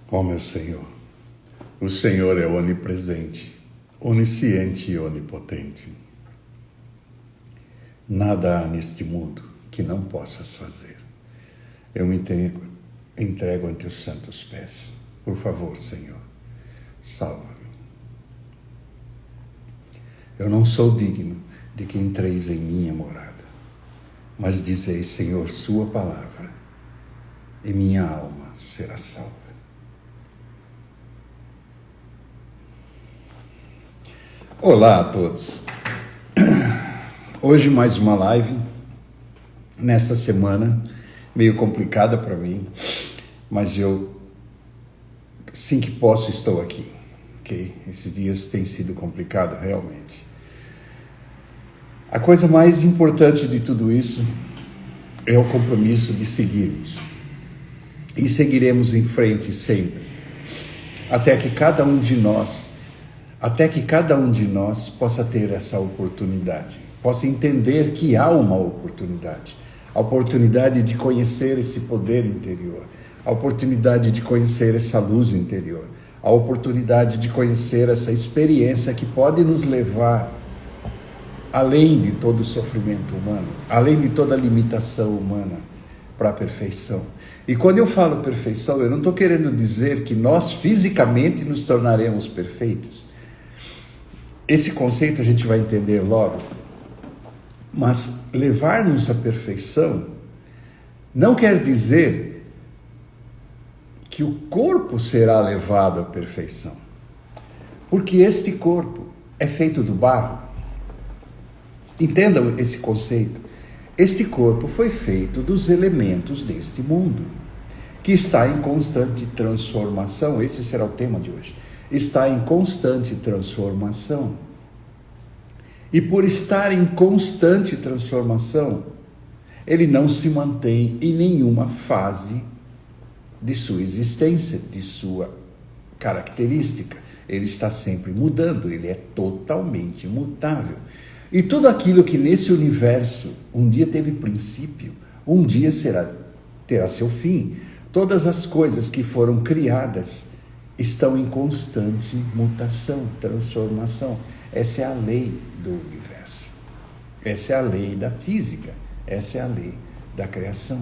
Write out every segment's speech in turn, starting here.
Ó meu Senhor, o Senhor é onipresente, onisciente e onipotente. Nada há neste mundo que não possas fazer. Eu me entrego ante os santos pés. Por favor, Senhor, salva-me. Eu não sou digno de que entreis em minha morada, mas dizei, Senhor, sua palavra, e minha alma será salva. Olá a todos. Hoje mais uma live, nesta semana, meio complicada para mim, mas eu, assim que posso, estou aqui, ok? Esses dias têm sido complicados, realmente. A coisa mais importante de tudo isso é o compromisso de seguirmos. E seguiremos em frente sempre, até que cada um de nós possa ter essa oportunidade, possa entender que há uma oportunidade, a oportunidade de conhecer esse poder interior, a oportunidade de conhecer essa luz interior, a oportunidade de conhecer essa experiência que pode nos levar além de todo o sofrimento humano, além de toda a limitação humana, para a perfeição. E quando eu falo perfeição, eu não estou querendo dizer que nós fisicamente nos tornaremos perfeitos. Esse conceito a gente vai entender logo, mas levar-nos à perfeição não quer dizer que o corpo será levado à perfeição, porque este corpo é feito do barro. Entendam esse conceito. Este corpo foi feito dos elementos deste mundo, que está em constante transformação. Esse será o tema de hoje. Está em constante transformação. E por estar em constante transformação, ele não se mantém em nenhuma fase de sua existência, de sua característica. Ele está sempre mudando, ele é totalmente mutável. E tudo aquilo que nesse universo um dia teve princípio, um dia terá seu fim. Todas as coisas que foram criadas estão em constante mutação, transformação. Essa é a lei do universo. Essa é a lei da física. Essa é a lei da criação.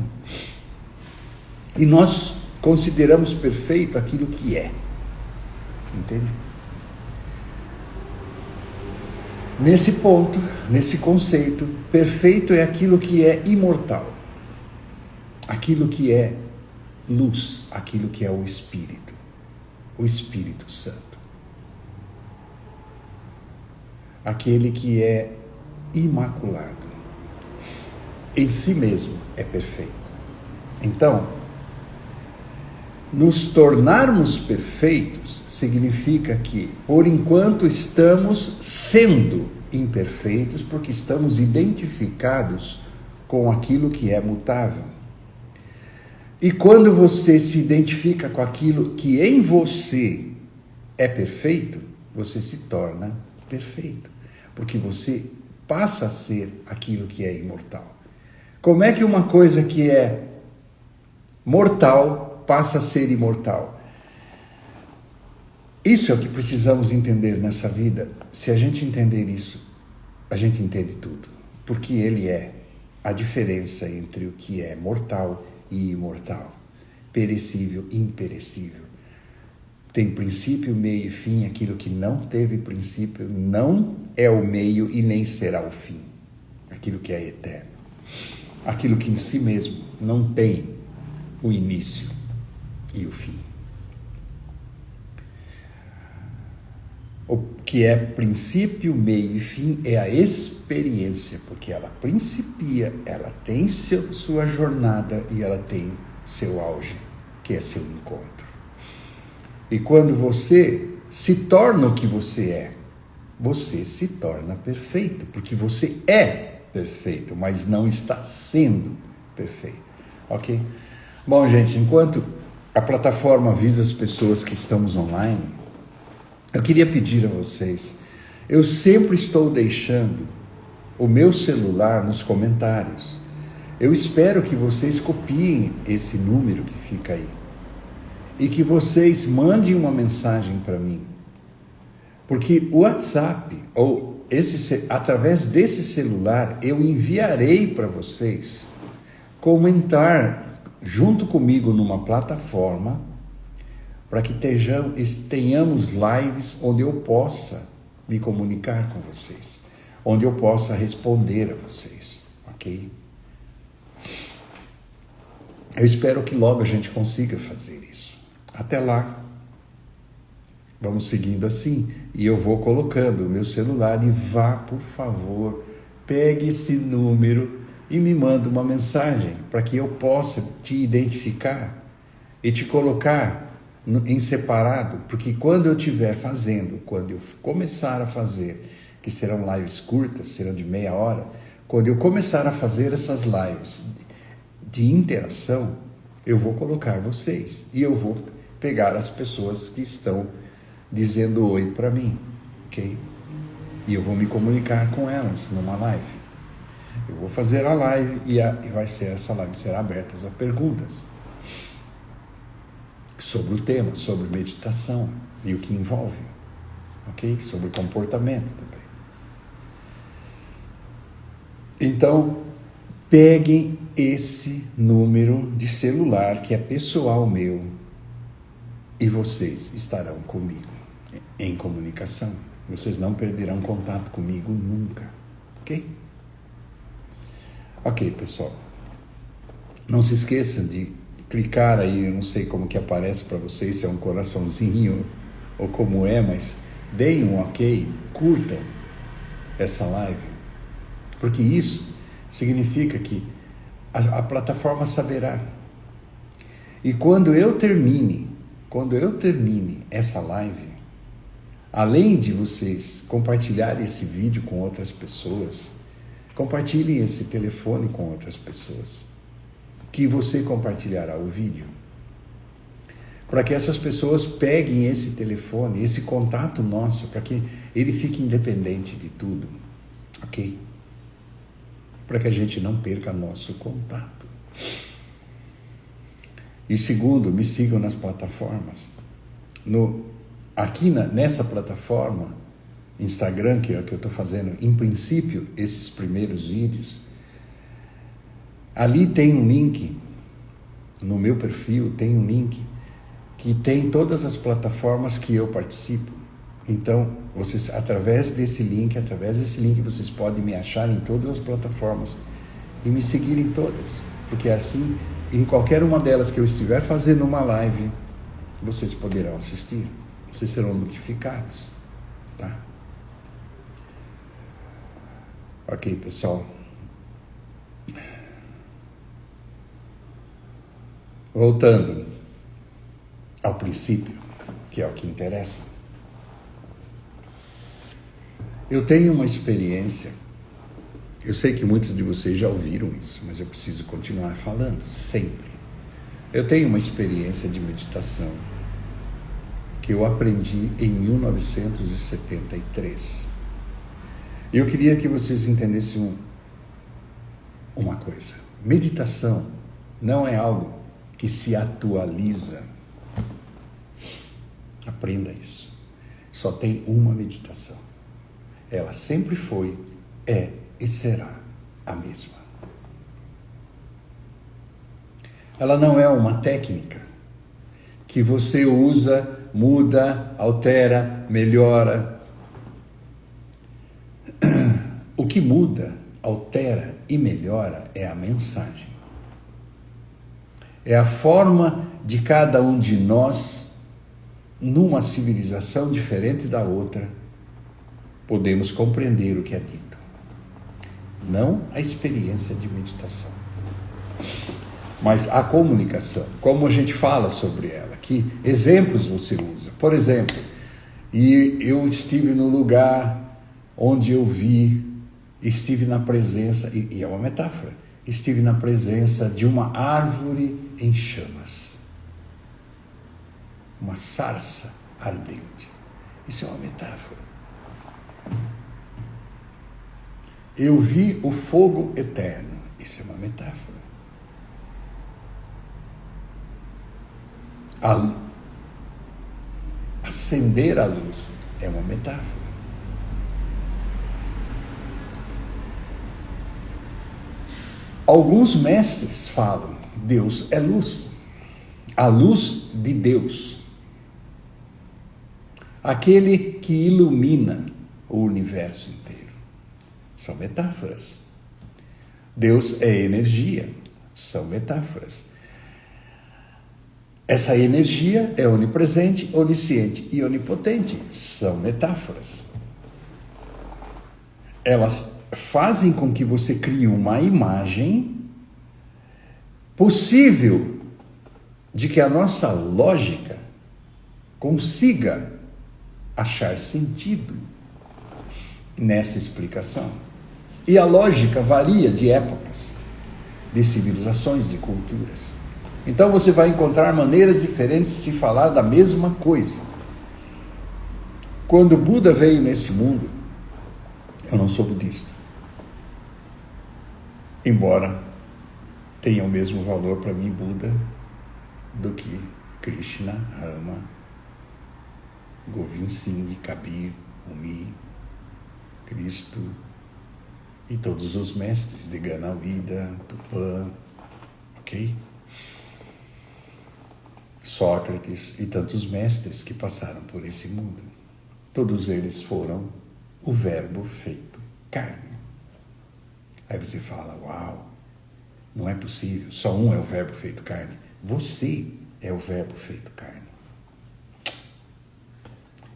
E nós consideramos perfeito aquilo que é. Entende? Nesse ponto, nesse conceito, perfeito é aquilo que é imortal, aquilo que é luz, aquilo que é o Espírito Santo, aquele que é imaculado, em si mesmo é perfeito. Então, nos tornarmos perfeitos significa que, por enquanto, estamos sendo imperfeitos porque estamos identificados com aquilo que é mutável. E quando você se identifica com aquilo que em você é perfeito, você se torna perfeito, porque você passa a ser aquilo que é imortal. Como é que uma coisa que é mortal passa a ser imortal? Isso é o que precisamos entender nessa vida. Se a gente entender isso, a gente entende tudo. Porque ele é a diferença entre o que é mortal e imortal, perecível e imperecível. Tem princípio, meio e fim. Aquilo que não teve princípio não é o meio e nem será o fim. Aquilo que é eterno. Aquilo que em si mesmo não tem o início e o fim. O que é princípio, meio e fim é a experiência, porque ela principia, ela tem sua jornada e ela tem seu auge, que é seu encontro. E quando você se torna o que você é, você se torna perfeito, porque você é perfeito, mas não está sendo perfeito. Ok? Bom, gente, enquanto a plataforma avisa as pessoas que estamos online, eu queria pedir a vocês, eu sempre estou deixando o meu celular nos comentários. Eu espero que vocês copiem esse número que fica aí e que vocês mandem uma mensagem para mim. Porque o WhatsApp, ou através desse celular, eu enviarei para vocês comentar junto comigo numa plataforma para que tenhamos lives onde eu possa me comunicar com vocês, onde eu possa responder a vocês, ok? Eu espero que logo a gente consiga fazer isso. Até lá, vamos seguindo assim, e eu vou colocando o meu celular e vá, por favor, pegue esse número e me manda uma mensagem para que eu possa te identificar e te colocar em separado, porque quando eu estiver fazendo, quando eu começar a fazer, que serão lives curtas, serão de meia hora, quando eu começar a fazer essas lives de interação, eu vou colocar vocês e eu vou pegar as pessoas que estão dizendo oi para mim, ok? E eu vou me comunicar com elas numa live. Eu vou fazer a live e vai ser essa live, será aberta a perguntas sobre o tema, sobre meditação e o que envolve, ok? Sobre comportamento também. Então, peguem esse número de celular que é pessoal meu e vocês estarão comigo em comunicação. Vocês não perderão contato comigo nunca, ok? Ok, pessoal. Não se esqueçam de clicar aí, eu não sei como que aparece para vocês, se é um coraçãozinho ou como é, mas deem um ok, curtam essa live, porque isso significa que a plataforma saberá. E quando eu termine essa live, além de vocês compartilharem esse vídeo com outras pessoas, compartilhem esse telefone com outras pessoas, que você compartilhará o vídeo, para que essas pessoas peguem esse telefone, esse contato nosso, para que ele fique independente de tudo, ok? Para que a gente não perca nosso contato. E segundo, me sigam nas plataformas. Nessa plataforma, Instagram, que é o que eu estou fazendo, em princípio, esses primeiros vídeos, ali tem um link, no meu perfil tem um link, que tem todas as plataformas que eu participo. Então, vocês, através desse link, vocês podem me achar em todas as plataformas e me seguir em todas, porque assim, em qualquer uma delas que eu estiver fazendo uma live, vocês poderão assistir, vocês serão notificados, tá? Ok, pessoal. Voltando ao princípio, que é o que interessa. Eu tenho uma experiência, eu sei que muitos de vocês já ouviram isso, mas eu preciso continuar falando, sempre. Eu tenho uma experiência de meditação que eu aprendi em 1973. E eu queria que vocês entendessem uma coisa. Meditação não é algo que se atualiza. Aprenda isso. Só tem uma meditação. Ela sempre foi, é e será a mesma. Ela não é uma técnica que você usa, muda, altera, melhora. O que muda, altera e melhora é a mensagem. É a forma de cada um de nós, numa civilização diferente da outra, podemos compreender o que é dito. Não a experiência de meditação, mas a comunicação, como a gente fala sobre ela, que exemplos você usa. Por exemplo, eu estive no lugar onde eu estive na presença, e é uma metáfora, estive na presença de uma árvore em chamas, uma sarça ardente. Isso é uma metáfora. Eu vi o fogo eterno. Isso é uma metáfora. Acender a luz é uma metáfora. Alguns mestres falam, Deus é luz. A luz de Deus. Aquele que ilumina o universo inteiro. São metáforas. Deus é energia. São metáforas. Essa energia é onipresente, onisciente e onipotente. São metáforas. Elas fazem com que você crie uma imagem possível de que a nossa lógica consiga achar sentido nessa explicação. E a lógica varia de épocas, de civilizações, de culturas. Então você vai encontrar maneiras diferentes de se falar da mesma coisa. Quando Buda veio nesse mundo, eu não sou budista, embora tenha o mesmo valor para mim Buda do que Krishna, Rama, Govind Singh, Kabir, Umi, Cristo e todos os mestres de Ganavida, Tupã, ok? Sócrates e tantos mestres que passaram por esse mundo. Todos eles foram o verbo feito carne. Aí você fala, uau, não é possível, só um é o verbo feito carne. Você é o verbo feito carne.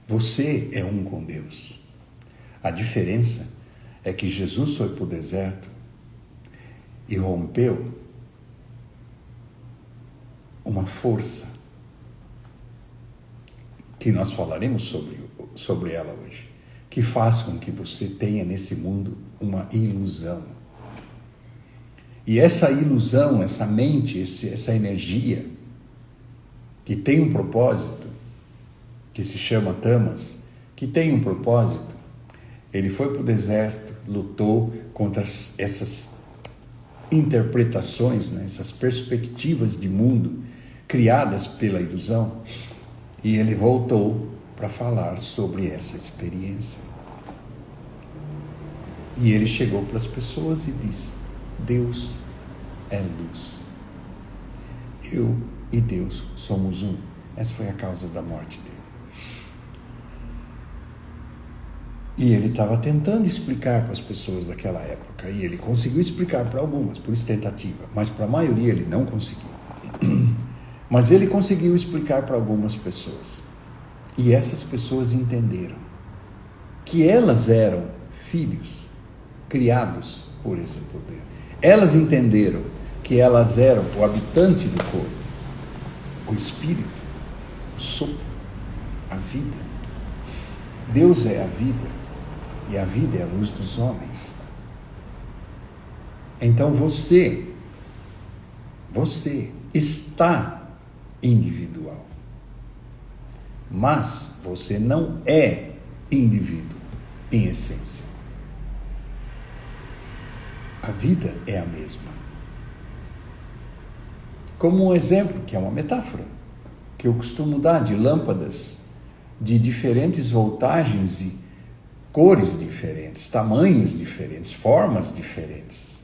Você é um com Deus. A diferença é que Jesus foi para o deserto e rompeu uma força que nós falaremos sobre ela hoje, que faz com que você tenha nesse mundo uma ilusão. E essa ilusão, essa mente, essa energia, que tem um propósito, que se chama tamas, que tem um propósito, ele foi para o deserto, lutou contra essas interpretações, né, essas perspectivas de mundo criadas pela ilusão, e ele voltou para falar sobre essa experiência. E ele chegou para as pessoas e disse, Deus é luz. Eu e Deus somos um. Essa foi a causa da morte dele. E ele estava tentando explicar para as pessoas daquela época, e ele conseguiu explicar para algumas, por isso tentativa, mas para a maioria ele não conseguiu. Mas ele conseguiu explicar para algumas pessoas. E essas pessoas entenderam que elas eram filhos criados por esse poder. Elas entenderam que elas eram o habitante do corpo, o espírito, o sopro, a vida. Deus é a vida e a vida é a luz dos homens. Então você está individual, mas você não é indivíduo em essência. A vida é a mesma. Como um exemplo, que é uma metáfora, que eu costumo dar de lâmpadas de diferentes voltagens e cores diferentes, tamanhos diferentes, formas diferentes.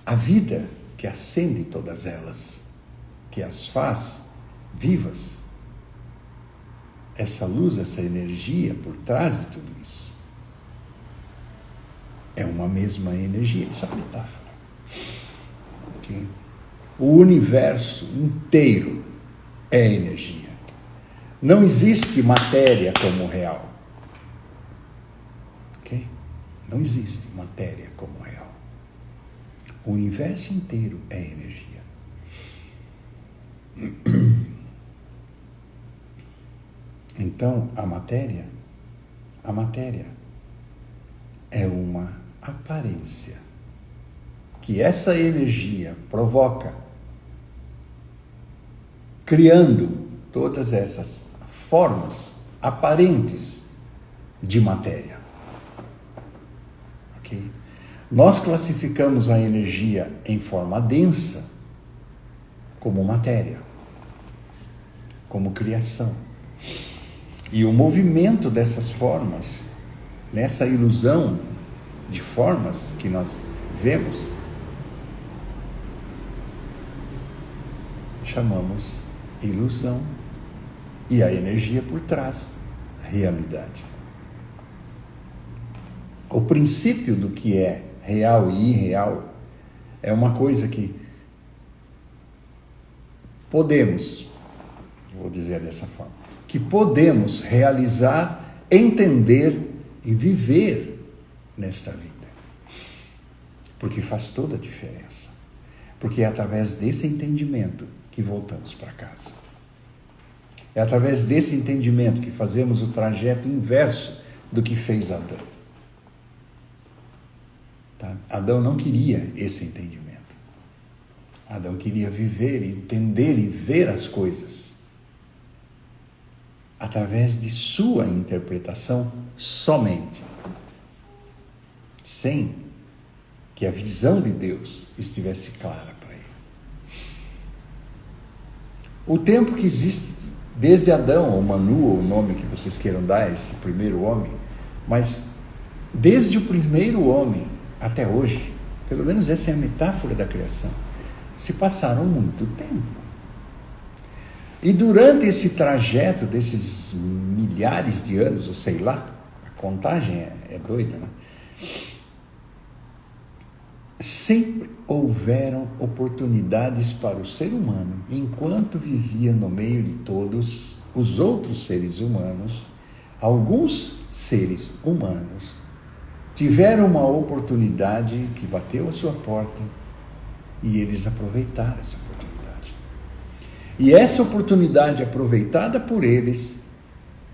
A vida que acende todas elas, que as faz vivas. Essa luz, essa energia por trás de tudo isso é uma mesma energia. Isso é uma metáfora. Okay? O universo inteiro é energia. Não existe matéria como real. Ok? Não existe matéria como real. O universo inteiro é energia. Então, a matéria é uma aparência que essa energia provoca, criando todas essas formas aparentes de matéria. Ok? Nós classificamos a energia em forma densa como matéria. como criação. E o movimento dessas formas, nessa ilusão de formas que nós vemos, chamamos ilusão. E a energia por trás, a realidade. O princípio do que é real e irreal é uma coisa que podemos, vou dizer dessa forma, que podemos realizar, entender e viver nesta vida. Porque faz toda a diferença. Porque é através desse entendimento que voltamos para casa. É através desse entendimento que fazemos o trajeto inverso do que fez Adão. Tá? Adão não queria esse entendimento. Adão queria viver, entender e ver as coisas através de sua interpretação somente, sem que a visão de Deus estivesse clara para ele. O tempo que existe desde Adão, ou Manu, ou o nome que vocês queiram dar a esse primeiro homem, mas desde o primeiro homem até hoje, pelo menos essa é a metáfora da criação, se passaram muito tempo. E durante esse trajeto desses milhares de anos, ou sei lá, a contagem é doida, né? Sempre houveram oportunidades para o ser humano, enquanto vivia no meio de todos os outros seres humanos. Alguns seres humanos tiveram uma oportunidade que bateu a sua porta e eles aproveitaram essa oportunidade. E essa oportunidade aproveitada por eles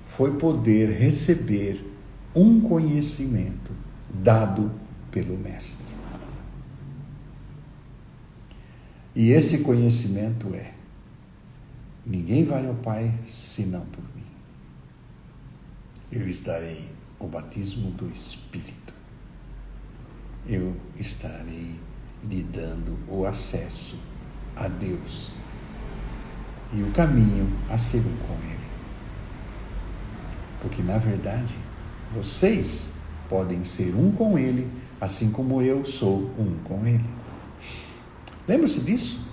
foi poder receber um conhecimento dado pelo Mestre. E esse conhecimento é: ninguém vai ao Pai senão por mim. Eu lhes darei o batismo do Espírito. Eu estarei lhe dando o acesso a Deus e o caminho a ser um com Ele. Porque, na verdade, vocês podem ser um com Ele, assim como eu sou um com Ele. Lembra-se disso?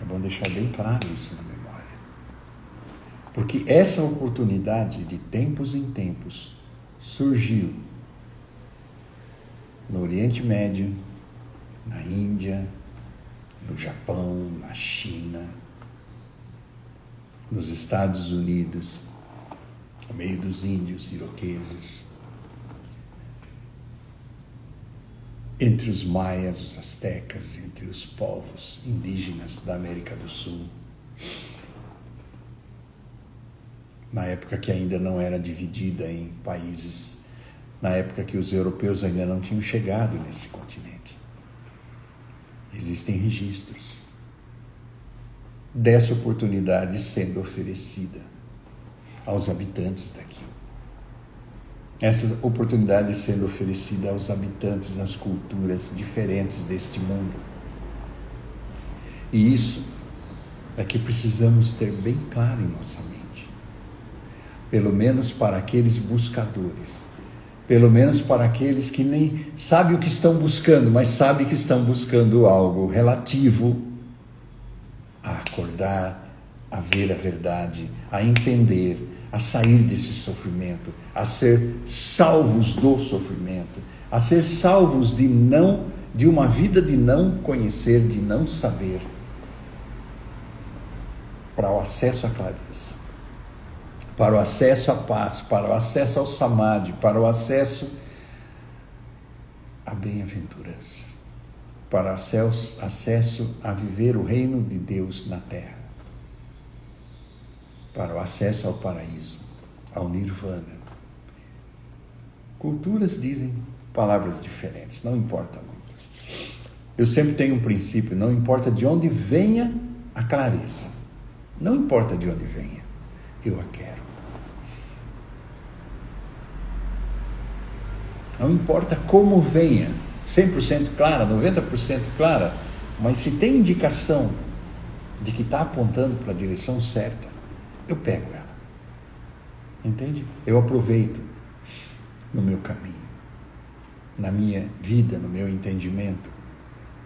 É bom deixar bem claro isso na memória. Porque essa oportunidade, de tempos em tempos, surgiu no Oriente Médio, na Índia, no Japão, na China, nos Estados Unidos, no meio dos índios, iroqueses, entre os maias, os astecas, entre os povos indígenas da América do Sul, na época que ainda não era dividida em países, na época que os europeus ainda não tinham chegado nesse continente. Existem registros dessa oportunidade sendo oferecida aos habitantes daqui. Essa oportunidade sendo oferecida aos habitantes das culturas diferentes deste mundo. E isso é que precisamos ter bem claro em nossa mente. Pelo menos para aqueles buscadores. Pelo menos para aqueles que nem sabem o que estão buscando, mas sabem que estão buscando algo relativo a acordar, a ver a verdade, a entender, a sair desse sofrimento, a ser salvos do sofrimento, a ser salvos de uma vida de não conhecer, de não saber, para o acesso à clareza, para o acesso à paz, para o acesso ao samadhi, para o acesso à bem-aventurança, para o acesso a viver o reino de Deus na terra, para o acesso ao paraíso, ao nirvana. Culturas dizem palavras diferentes, não importa muito. Eu sempre tenho um princípio: não importa de onde venha a clareza, não importa de onde venha, eu a quero. Não importa como venha, 100% clara, 90% clara, mas se tem indicação de que está apontando para a direção certa, eu pego ela. Entende? Eu aproveito no meu caminho, na minha vida, no meu entendimento.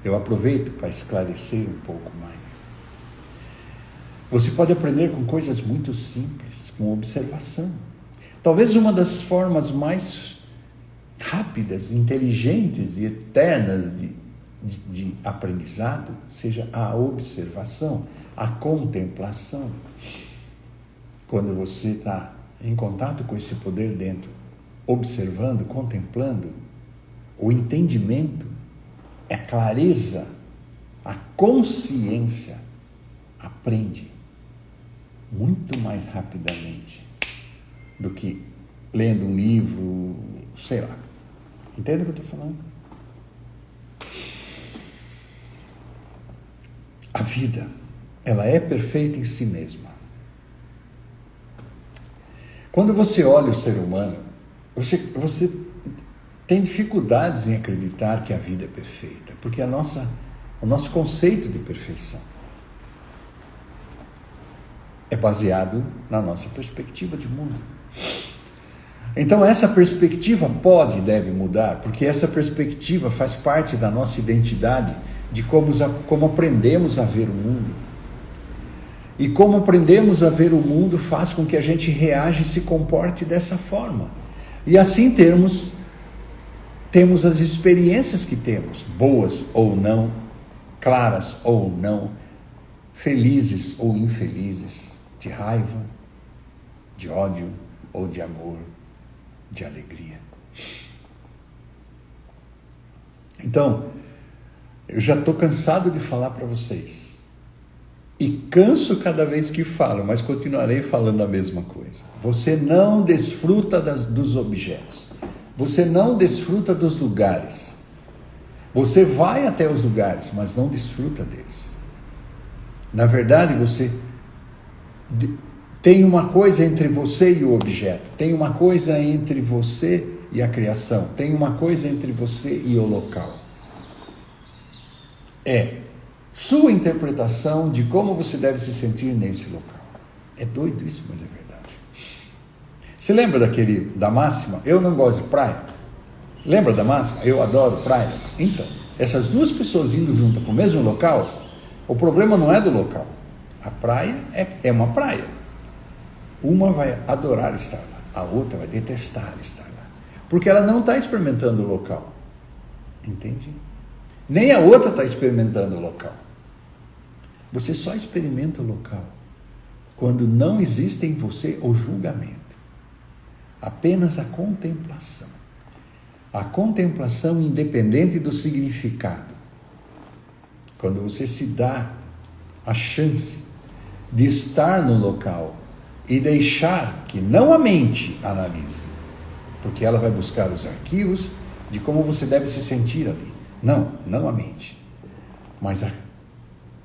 Eu aproveito para esclarecer um pouco mais. Você pode aprender com coisas muito simples, com observação. Talvez uma das formas mais rápidas, inteligentes e eternas de aprendizado seja a observação, a contemplação. Quando você está em contato com esse poder dentro, observando, contemplando, o entendimento, a clareza, a consciência aprende muito mais rapidamente do que lendo um livro, sei lá. Entende o que eu estou falando? A vida, ela é perfeita em si mesma. Quando você olha o ser humano, você tem dificuldades em acreditar que a vida é perfeita, porque o nosso conceito de perfeição é baseado na nossa perspectiva de mundo. Então essa perspectiva pode e deve mudar, porque essa perspectiva faz parte da nossa identidade, de como aprendemos a ver o mundo. E como aprendemos a ver o mundo faz com que a gente reaja e se comporte dessa forma. E assim temos as experiências que temos, boas ou não, claras ou não, felizes ou infelizes, de raiva, de ódio ou de amor, de alegria. Então, eu já estou cansado de falar para vocês. E canso cada vez que falo, mas continuarei falando a mesma coisa. Você não desfruta dos objetos. Você não desfruta dos lugares. Você vai até os lugares, mas não desfruta deles. Na verdade, você tem uma coisa entre você e o objeto. Tem uma coisa entre você e a criação. Tem uma coisa entre você e o local. É sua interpretação de como você deve se sentir nesse local. É doido isso, mas é verdade. Você lembra da máxima? Eu não gosto de praia. Lembra da máxima? Eu adoro praia. Então, essas duas pessoas indo juntas para o mesmo local, o problema não é do local. A praia é uma praia. Uma vai adorar estar lá, a outra vai detestar estar lá. Porque ela não está experimentando o local. Entende? Nem a outra está experimentando o local. Você só experimenta o local quando não existe em você o julgamento. Apenas a contemplação. A contemplação independente do significado. Quando você se dá a chance de estar no local e deixar que não a mente analise, porque ela vai buscar os arquivos de como você deve se sentir ali. Não a mente, mas a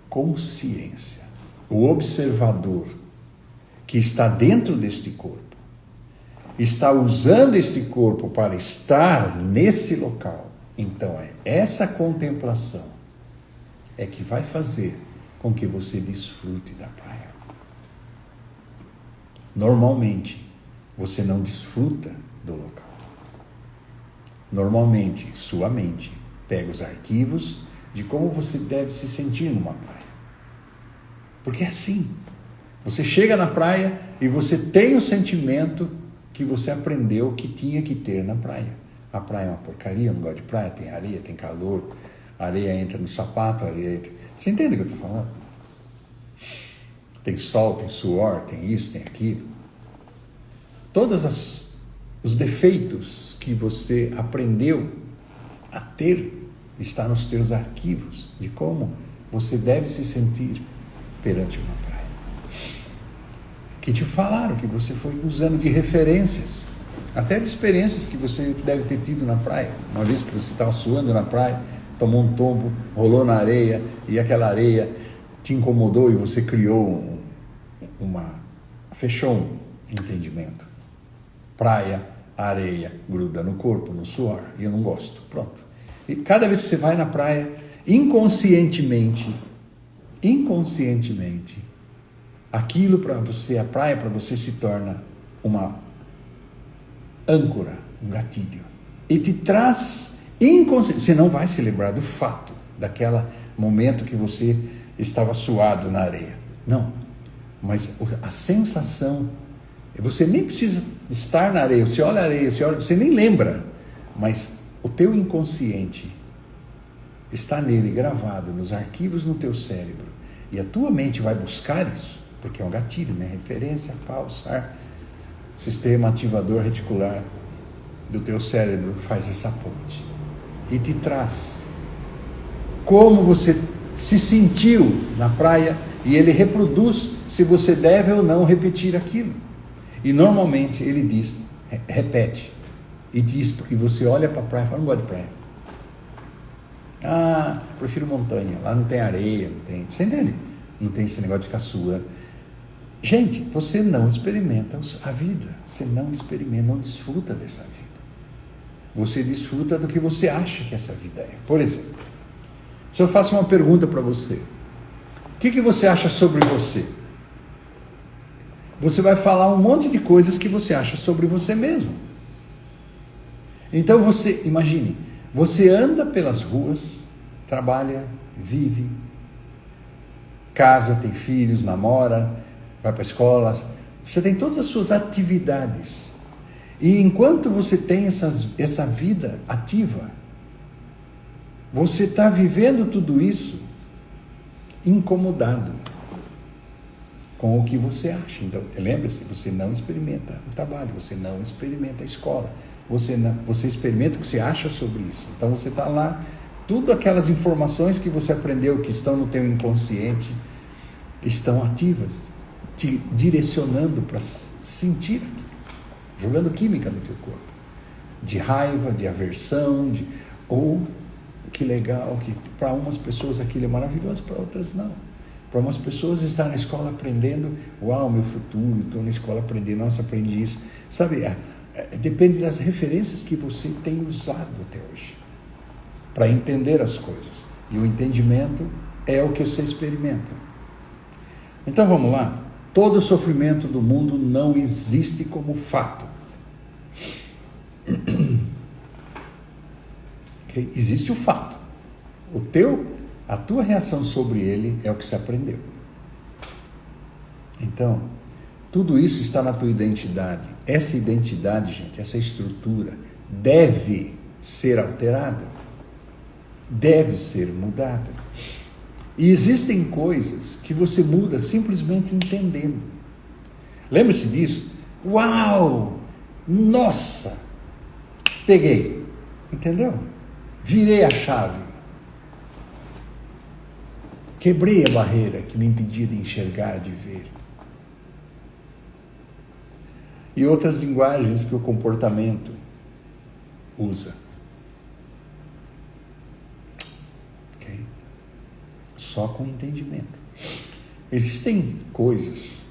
consciência, o observador que está dentro deste corpo, está usando este corpo para estar nesse local. Então essa contemplação é que vai fazer com que você desfrute da praia. Normalmente, você não desfruta do local. Normalmente, sua mente pega os arquivos de como você deve se sentir numa praia. Porque é assim. Você chega na praia e você tem o sentimento que você aprendeu que tinha que ter na praia. A praia é uma porcaria, eu não gosto de praia, tem areia, tem calor, a areia entra no sapato, a areia entra... Você entende o que eu estou falando? Tem sol, tem suor, tem isso, tem aquilo. Todos os defeitos que você aprendeu a ter está nos teus arquivos de como você deve se sentir perante uma praia. Que te falaram, que você foi usando de referências, até de experiências que você deve ter tido na praia. Uma vez que você estava suando na praia, tomou um tombo, rolou na areia, e aquela areia te incomodou e você criou fechou um entendimento. Praia, areia, gruda no corpo, no suor, e eu não gosto. Pronto. E cada vez que você vai na praia, inconscientemente, inconscientemente, aquilo para você, a praia para você se torna uma âncora, um gatilho. E te traz inconsciente. Você não vai se lembrar do fato, daquele momento que você estava suado na areia. Não. Mas a sensação, você nem precisa estar na areia. Você olha a areia, você nem lembra. Mas o teu inconsciente está nele gravado, nos arquivos no teu cérebro. E a tua mente vai buscar isso, porque é um gatilho, né? Referência, pulsar, sistema ativador reticular do teu cérebro faz essa ponte. E te traz como você se sentiu na praia, e ele reproduz se você deve ou não repetir aquilo. E normalmente ele diz, repete. E você olha para a praia e fala, não gosto de praia. Ah, prefiro montanha, lá não tem areia, não tem... Você entende? Não tem esse negócio de ficar suando. Gente, você não experimenta a vida. Você não experimenta, não desfruta dessa vida. Você desfruta do que você acha que essa vida é. Por exemplo, se eu faço uma pergunta para você, o que você acha sobre você? Você vai falar um monte de coisas que você acha sobre você mesmo. Então você, imagine, você anda pelas ruas, trabalha, vive, casa, tem filhos, namora, vai para a escola, você tem todas as suas atividades. E enquanto você tem essa vida ativa, você está vivendo tudo isso incomodado com o que você acha. Então, lembre-se, você não experimenta o trabalho, você não experimenta a escola, você experimenta o que você acha sobre isso. Então você está lá, tudo aquelas informações que você aprendeu, que estão no teu inconsciente, estão ativas, te direcionando para sentir aquilo, jogando química no teu corpo, de raiva, de aversão, ou que legal, que para umas pessoas aquilo é maravilhoso, para outras não. Para umas pessoas estar na escola aprendendo, uau, meu futuro, estou na escola aprendendo, nossa, aprendi isso. Sabe, depende das referências que você tem usado até hoje para entender as coisas. E o entendimento é o que você experimenta. Então vamos lá. Todo o sofrimento do mundo não existe como fato. Okay? Existe o fato. A tua reação sobre ele é o que você aprendeu. Então, tudo isso está na tua identidade. Essa identidade, gente, essa estrutura deve ser alterada, deve ser mudada. E existem coisas que você muda simplesmente entendendo. Lembre-se disso. Uau! Nossa! Peguei. Entendeu? Virei a chave. Quebrei a barreira que me impedia de enxergar, de ver. E outras linguagens que o comportamento usa. Ok? Só com entendimento. Existem coisas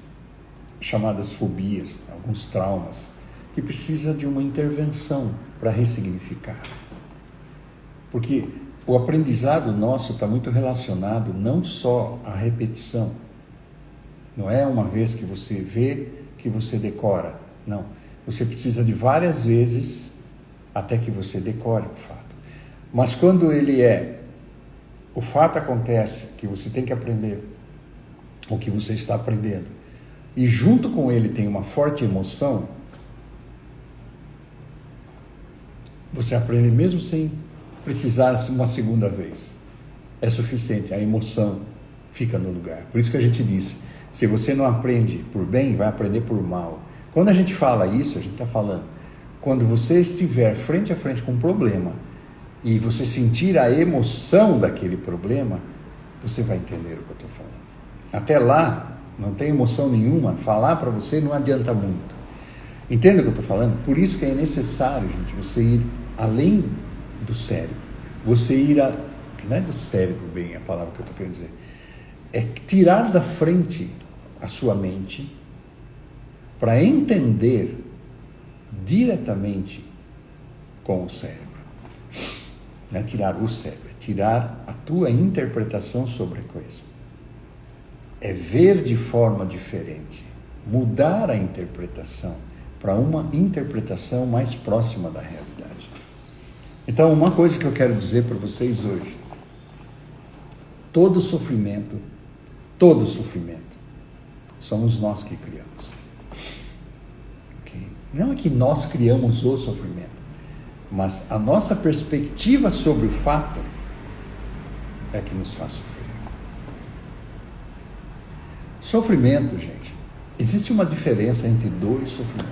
chamadas fobias, alguns traumas, que precisam de uma intervenção para ressignificar. Porque o aprendizado nosso está muito relacionado não só à repetição. Não é uma vez que você vê, que você decora. Não. Você precisa de várias vezes até que você decore o fato. Mas quando o fato acontece, que você tem que aprender, o que você está aprendendo, e junto com ele tem uma forte emoção, você aprende mesmo sem precisar uma segunda vez. É suficiente, a emoção fica no lugar. Por isso que a gente disse, se você não aprende por bem, vai aprender por mal. Quando a gente fala isso, a gente está falando, quando você estiver frente a frente com um problema, e você sentir a emoção daquele problema, você vai entender o que eu estou falando. Até lá, não tem emoção nenhuma, falar para você não adianta muito. Entende o que eu estou falando? Por isso que é necessário, gente, você ir além do cérebro. Você ir não é do cérebro bem a palavra que eu estou querendo dizer. É tirar da frente a sua mente para entender diretamente com o cérebro. Não é tirar o cérebro, é tirar a tua interpretação sobre a coisa. é ver de forma diferente, mudar a interpretação para uma interpretação mais próxima da realidade. Então, uma coisa que eu quero dizer para vocês hoje: todo sofrimento, somos nós que criamos. Okay? Não é que nós criamos o sofrimento, mas a nossa perspectiva sobre o fato é que nos faz sofrer. Sofrimento, gente, existe uma diferença entre dor e sofrimento.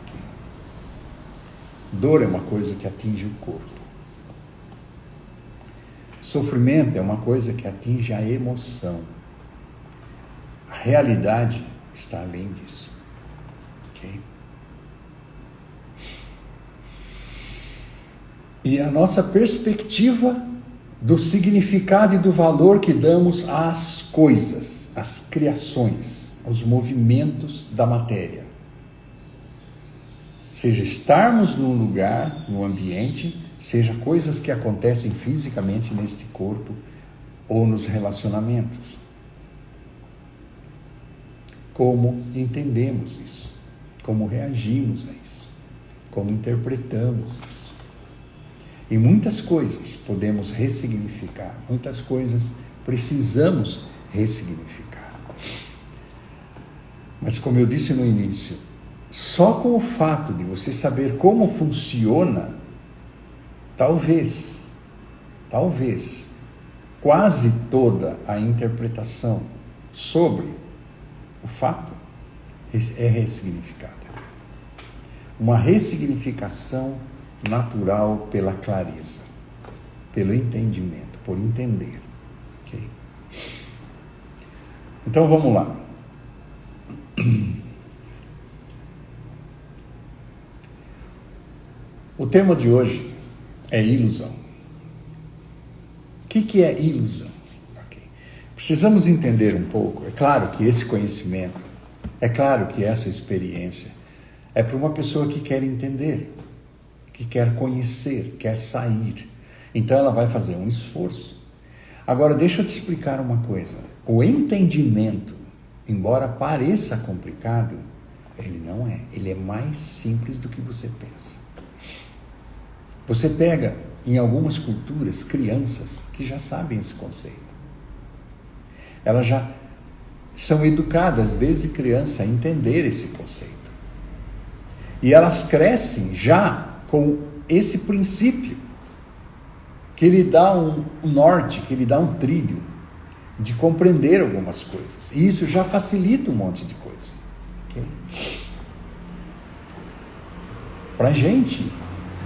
Okay? Dor é uma coisa que atinge o corpo. Sofrimento é uma coisa que atinge a emoção. A realidade está além disso. Ok? E a nossa perspectiva do significado e do valor que damos às coisas, às criações, aos movimentos da matéria. Seja estarmos num lugar, num ambiente, seja coisas que acontecem fisicamente neste corpo ou nos relacionamentos. Como entendemos isso? Como reagimos a isso? Como interpretamos isso? E muitas coisas podemos ressignificar, muitas coisas precisamos ressignificar. Mas como eu disse no início, só com o fato de você saber como funciona, talvez, quase toda a interpretação sobre o fato é ressignificada. Uma ressignificação natural pela clareza, pelo entendimento, por entender. Okay? Então vamos lá. O tema de hoje é ilusão. O que é ilusão? Okay. Precisamos entender um pouco. É claro que esse conhecimento, é claro que essa experiência é para uma pessoa que quer entender, que quer conhecer, quer sair. Então ela vai fazer um esforço. Agora deixa eu te explicar uma coisa. O entendimento, embora pareça complicado, ele não é. Ele é mais simples do que você pensa. Você pega, em algumas culturas, crianças que já sabem esse conceito. Elas já são educadas desde criança a entender esse conceito. E elas crescem já com esse princípio, que lhe dá um norte, que lhe dá um trilho de compreender algumas coisas. E isso já facilita um monte de coisa. Okay? Para a gente,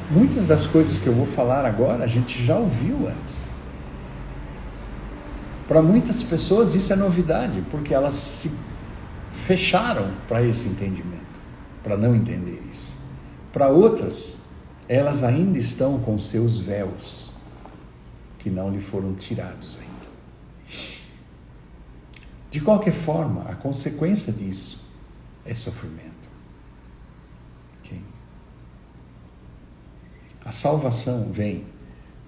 muitas das coisas que eu vou falar agora, a gente já ouviu antes. Para muitas pessoas isso é novidade, porque elas se fecharam para esse entendimento, para não entender isso. Para outras, elas ainda estão com seus véus, que não lhe foram tirados ainda. De qualquer forma, a consequência disso é sofrimento. Okay? A salvação vem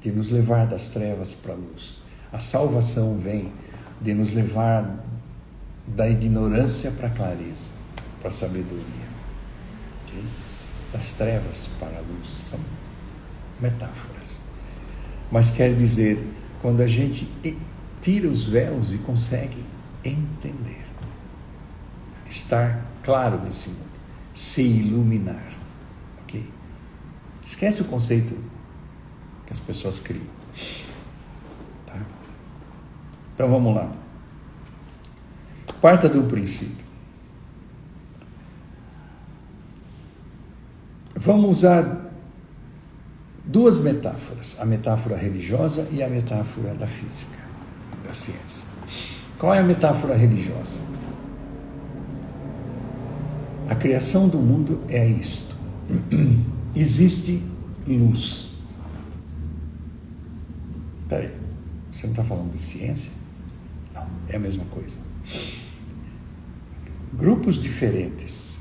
de nos levar das trevas para a luz. A salvação vem de nos levar da ignorância para a clareza, para a sabedoria. Okay? Das trevas para a luz. São metáforas. Mas quer dizer, quando a gente tira os véus e consegue entender, estar claro nesse mundo, se iluminar. Ok? Esquece o conceito que as pessoas criam. Tá? Então vamos lá. Parta do princípio. Vamos usar duas metáforas, a metáfora religiosa e a metáfora da física, da ciência. Qual é a metáfora religiosa? A criação do mundo é isto. Existe luz. Espera aí, você não está falando de ciência? Não, é a mesma coisa. Grupos diferentes.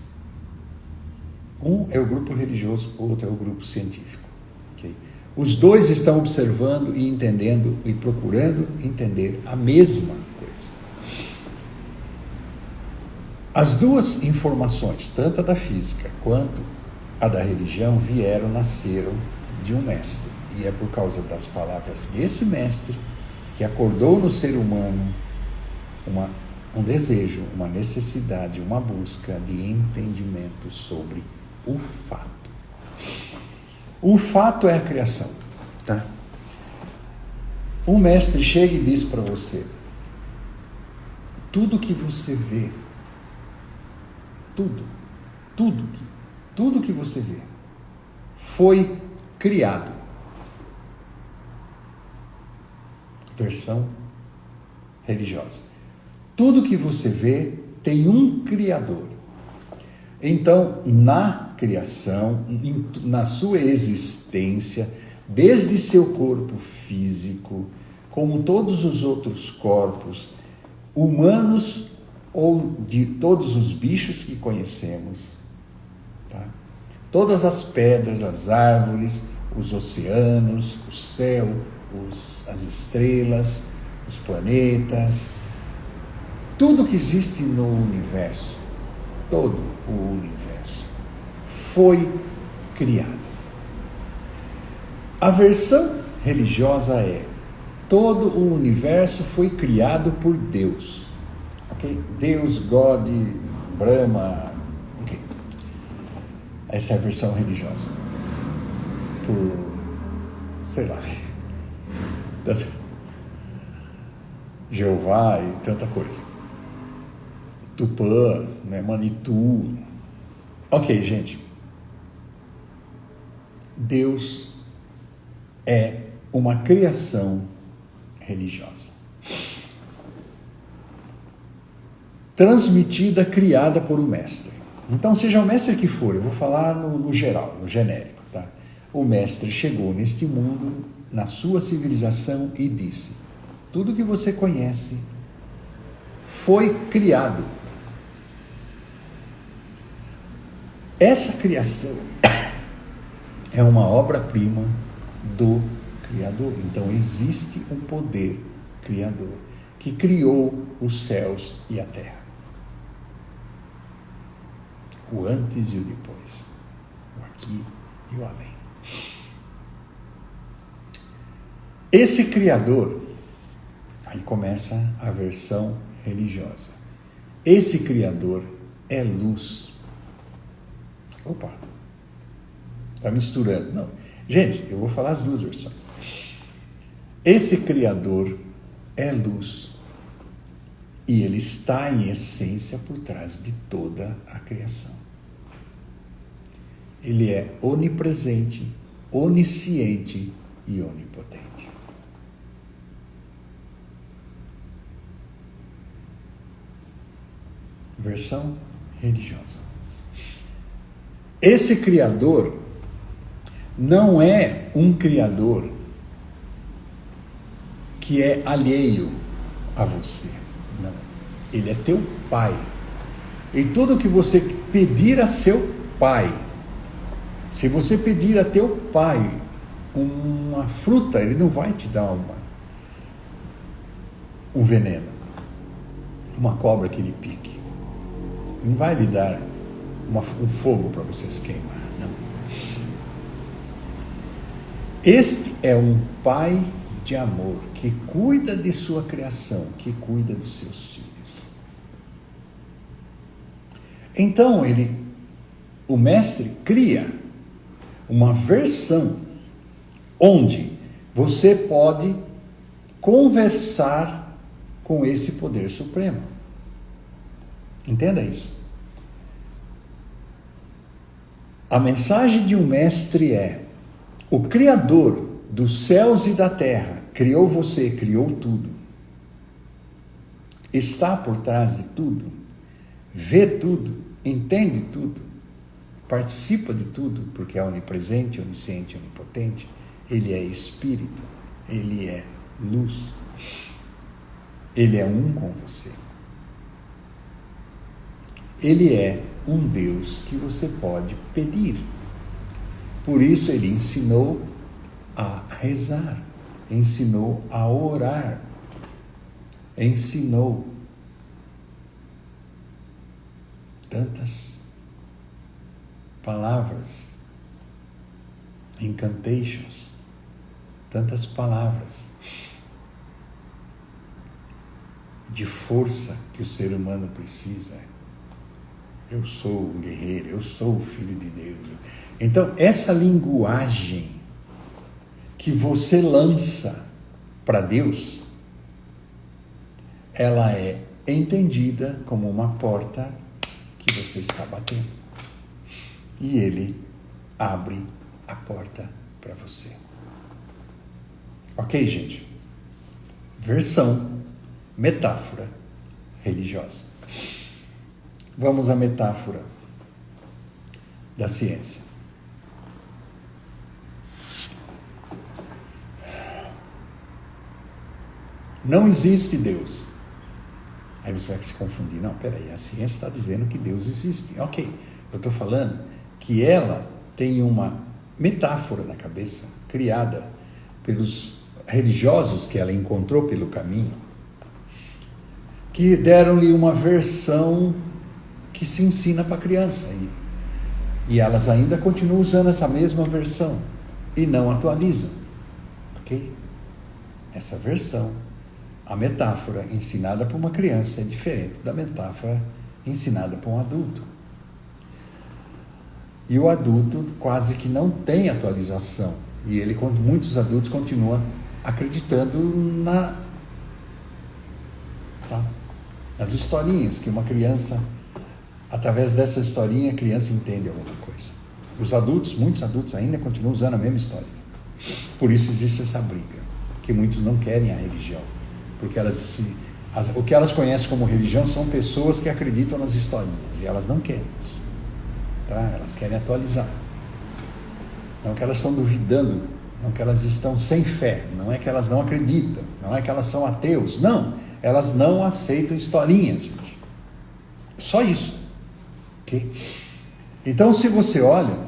Um é o grupo religioso, o outro é o grupo científico. Okay? Os dois estão observando e entendendo e procurando entender a mesma coisa. As duas informações, tanto a da física quanto a da religião, nasceram de um mestre. E é por causa das palavras desse mestre que acordou no ser humano um desejo, uma necessidade, uma busca de entendimento sobre o fato. O fato é a criação, tá? Um mestre chega e diz para você: tudo que você vê, tudo que você vê foi criado. Versão religiosa. Tudo que você vê tem um Criador. Então, na criação, na sua existência, desde seu corpo físico, como todos os outros corpos, humanos ou de todos os bichos que conhecemos, tá? Todas as pedras, as árvores, os oceanos, o céu, as estrelas, os planetas, tudo que existe no universo, todo o universo, foi criado. A versão religiosa é: todo o universo foi criado por Deus. Ok? Deus, God, Brahma, ok. Essa é a versão religiosa. Sei lá, Jeová e tanta coisa. Tupã, né? Manitou. Ok, gente. Deus é uma criação religiosa. Transmitida, criada por um mestre. Então, seja o mestre que for, eu vou falar no geral, no genérico, tá? O mestre chegou neste mundo, na sua civilização, e disse: tudo que você conhece foi criado. Essa criação é uma obra-prima do Criador. Então existe um poder criador que criou os céus e a terra. O antes e o depois. O aqui e o além. Esse Criador, aí começa a versão religiosa. Esse Criador é luz. Opa, está misturando. Não, gente, eu vou falar as duas versões. Esse Criador é luz e ele está em essência por trás de toda a criação. Ele é onipresente, onisciente e onipotente. Versão religiosa. Esse Criador não é um Criador que é alheio a você. Não. Ele é teu Pai. E tudo que você pedir a seu Pai, se você pedir a teu Pai uma fruta, ele não vai te dar um veneno, uma cobra que lhe pique. Ele não vai lhe dar um fogo para você se queimar, não. Este é um Pai de amor que cuida de sua criação, que cuida dos seus filhos. Então o mestre cria uma versão onde você pode conversar com esse poder supremo. Entenda isso. A mensagem de um mestre é: o Criador dos céus e da terra criou você, criou tudo, está por trás de tudo, vê tudo, entende tudo, participa de tudo, porque é onipresente, onisciente, onipotente. Ele é espírito, ele é luz, ele é um com você. Ele é um Deus que você pode pedir. Por isso ele ensinou a rezar, ensinou a orar, ensinou Tantas palavras, incantations, tantas palavras de força que o ser humano precisa. Eu sou um guerreiro, eu sou o filho de Deus. Então, essa linguagem que você lança para Deus, ela é entendida como uma porta que você está batendo. E Ele abre a porta para você. Ok, gente? Versão, metáfora religiosa. Vamos à metáfora da ciência. Não existe Deus. Aí você vai se confundir. Não, peraí, a ciência está dizendo que Deus existe. Ok, eu estou falando que ela tem uma metáfora na cabeça, criada pelos religiosos que ela encontrou pelo caminho, que deram-lhe uma versão que se ensina para a criança. E elas ainda continuam usando essa mesma versão e não atualizam. Ok? Essa versão, a metáfora ensinada por uma criança é diferente da metáfora ensinada por um adulto. E o adulto quase que não tem atualização. E ele, como muitos adultos, continuam acreditando nas historinhas que uma criança, através dessa historinha, a criança entende alguma coisa. Os adultos, muitos adultos ainda continuam usando a mesma historinha. Por isso existe essa briga, que muitos não querem a religião, porque o que elas conhecem como religião são pessoas que acreditam nas historinhas, e elas não querem isso, tá? Elas querem atualizar. Não que elas estão duvidando, não que elas estão sem fé, não é que elas não acreditam, não é que elas são ateus, não, elas não aceitam historinhas, gente. Só isso. Okay? Então, se você olha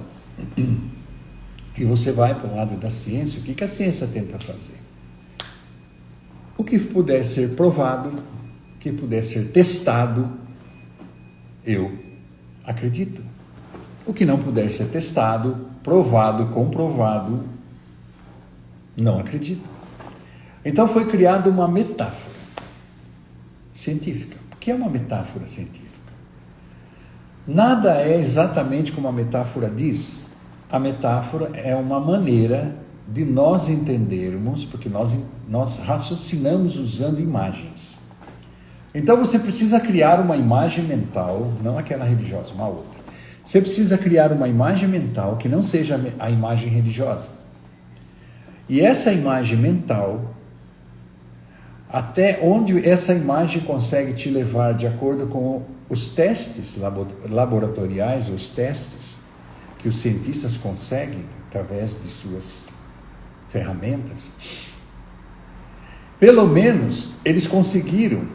e você vai para o lado da ciência, o que a ciência tenta fazer? O que puder ser provado, o que puder ser testado, eu acredito. O que não puder ser testado, provado, comprovado, não acredito. Então foi criada uma metáfora científica. O que é uma metáfora científica? Nada é exatamente como a metáfora diz. A metáfora é uma maneira de nós entendermos, porque nós raciocinamos usando imagens. Então você precisa criar uma imagem mental, não aquela religiosa, uma outra. Você precisa criar uma imagem mental que não seja a imagem religiosa. E essa imagem mental, até onde essa imagem consegue te levar de acordo com os testes laboratoriais, os testes que os cientistas conseguem através de suas ferramentas, pelo menos eles conseguiram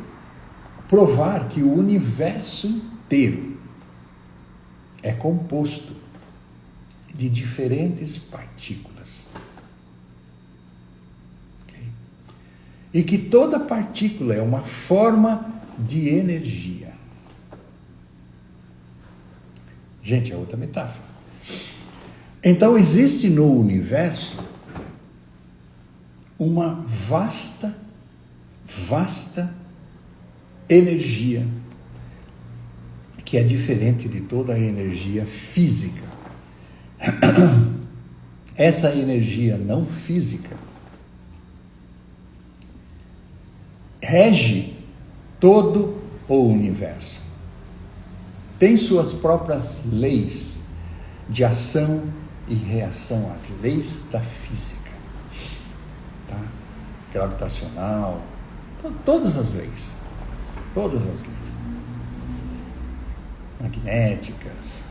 provar que o universo inteiro é composto de diferentes partículas. Okay? E que toda partícula é uma forma de energia. Gente, é outra metáfora. Então existe no universo uma vasta energia que é diferente de toda a energia física. Essa energia não física rege todo o universo. Tem suas próprias leis de ação e reação, as leis da física, tá? Gravitacional, todas as leis, magnéticas,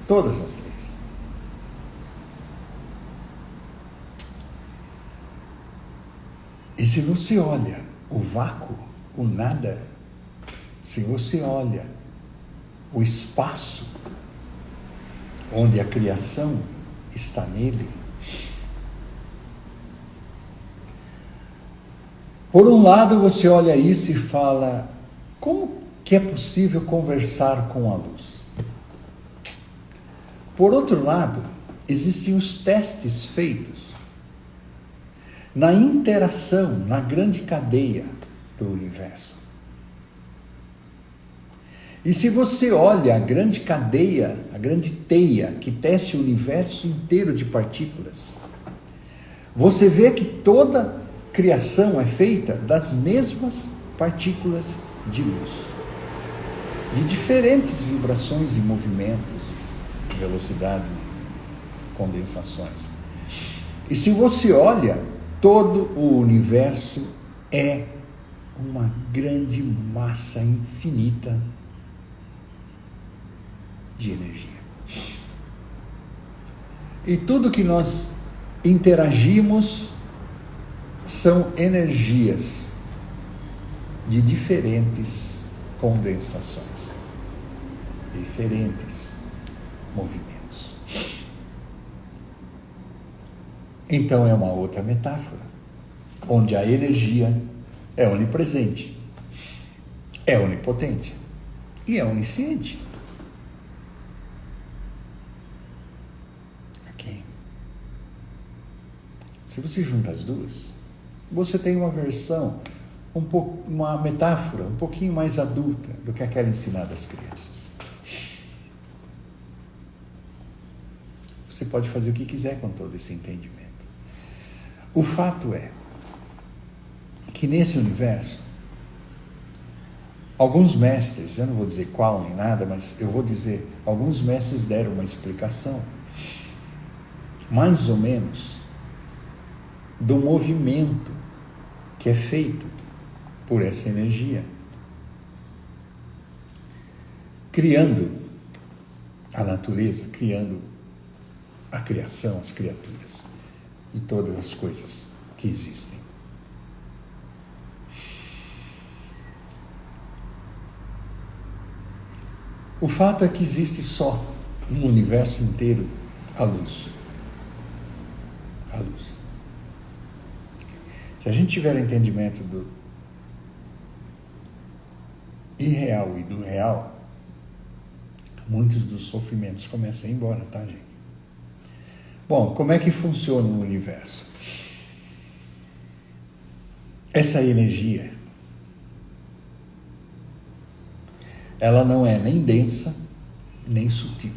todas as leis. E se você olha o vácuo, o nada, se você olha o espaço onde a criação está nele, por um lado você olha isso e fala, como que é possível conversar com a luz? Por outro lado, existem os testes feitos na interação, na grande cadeia do universo. E se você olha a grande cadeia, a grande teia que tece o universo inteiro de partículas, você vê que toda criação é feita das mesmas partículas de luz, de diferentes vibrações e movimentos, velocidades e condensações. E se você olha, todo o universo é uma grande massa infinita de energia. E tudo que nós interagimos são energias de diferentes condensações, diferentes movimentos. Então é uma outra metáfora, onde a energia é onipresente, é onipotente e é onisciente. Ok? Se você junta as duas, você tem uma versão, uma metáfora um pouquinho mais adulta do que aquela ensinada às crianças. Você pode fazer o que quiser com todo esse entendimento. O fato é que nesse universo, alguns mestres, eu não vou dizer qual nem nada, mas eu vou dizer, alguns mestres deram uma explicação, mais ou menos, do movimento que é feito por essa energia, criando a natureza, criando a criação, as criaturas e todas as coisas que existem. O fato é que existe só no universo inteiro a luz. A luz. Se a gente tiver entendimento do irreal e do real, muitos dos sofrimentos começam a ir embora, tá, gente? Bom, como é que funciona o universo? Essa energia, ela não é nem densa, nem sutil.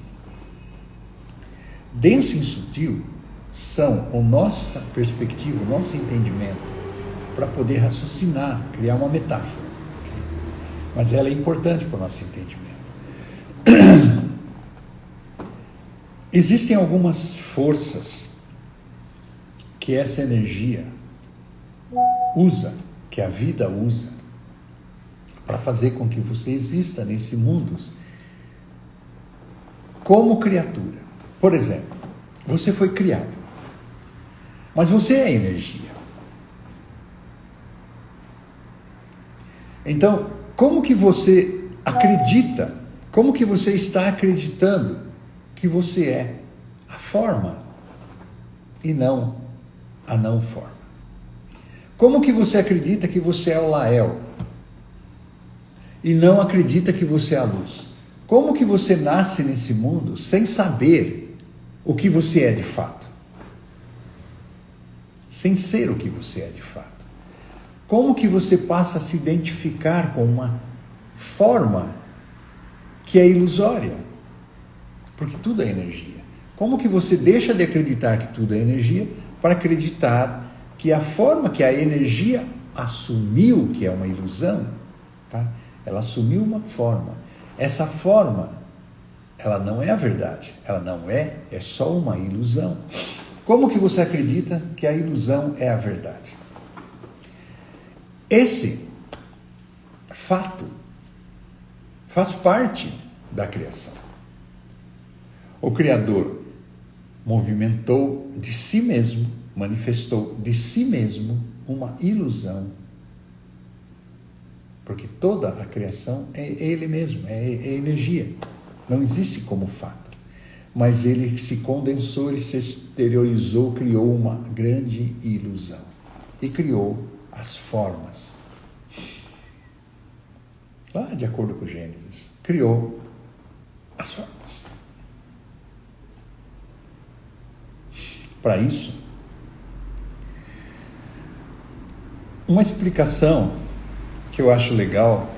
Densa e sutil são a nossa perspectiva, o nosso entendimento, para poder raciocinar, criar uma metáfora. Okay? Mas ela é importante para o nosso entendimento. Existem algumas forças que essa energia usa, que a vida usa, para fazer com que você exista nesse mundo como criatura. Por exemplo, você foi criado, mas você é energia. Então, como que você acredita, como que você está acreditando que você é a forma e não a não forma? Como que você acredita que você é o Lael e não acredita que você é a luz? Como que você nasce nesse mundo sem saber o que você é de fato? Sem ser o que você é de fato? Como que você passa a se identificar com uma forma que é ilusória? Porque tudo é energia. Como que você deixa de acreditar que tudo é energia para acreditar que a forma que a energia assumiu, que é uma ilusão, tá? Ela assumiu uma forma. Essa forma, ela não é a verdade. Ela não é, é só uma ilusão. Como que você acredita que a ilusão é a verdade? Esse fato faz parte da criação. O Criador movimentou de si mesmo, manifestou de si mesmo uma ilusão. Porque toda a criação é ele mesmo, é energia. Não existe como fato. Mas ele se condensou, ele se exteriorizou, criou uma grande ilusão. E criou as formas. Lá de acordo com Gênesis, criou as formas. para isso. Uma explicação que eu acho legal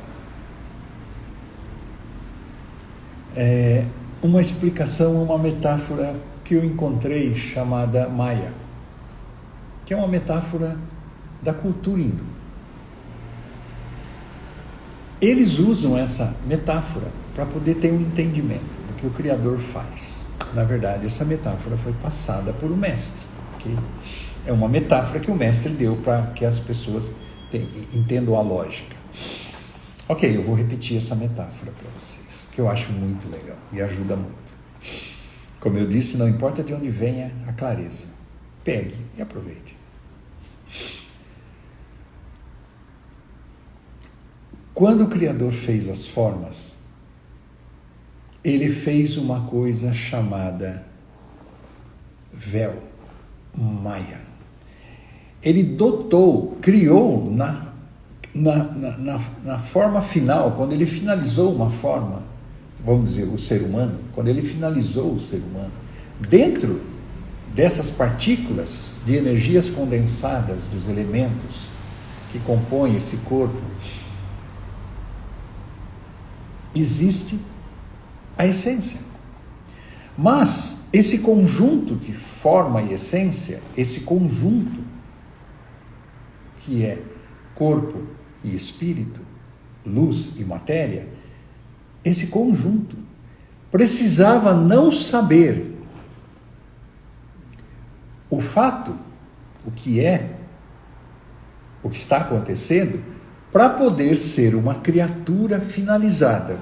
é uma explicação, uma metáfora que eu encontrei chamada Maya, que é uma metáfora da cultura hindu. Eles usam essa metáfora para poder ter um entendimento do que o Criador faz. Na verdade, essa metáfora foi passada por um mestre, okay? É uma metáfora que o mestre deu para que as pessoas entendam a lógica. Ok, eu vou repetir essa metáfora para vocês, que eu acho muito legal e ajuda muito. Como eu disse, não importa de onde venha a clareza, pegue e aproveite. Quando o Criador fez as formas, ele fez uma coisa chamada véu, Maya. Ele criou na forma final, quando ele finalizou uma forma, vamos dizer, o ser humano, quando ele finalizou o ser humano, dentro dessas partículas de energias condensadas dos elementos que compõem esse corpo, existe a essência. Mas esse conjunto de forma e essência, esse conjunto que é corpo e espírito, luz e matéria, esse conjunto precisava não saber o fato, o que está acontecendo, para poder ser uma criatura finalizada.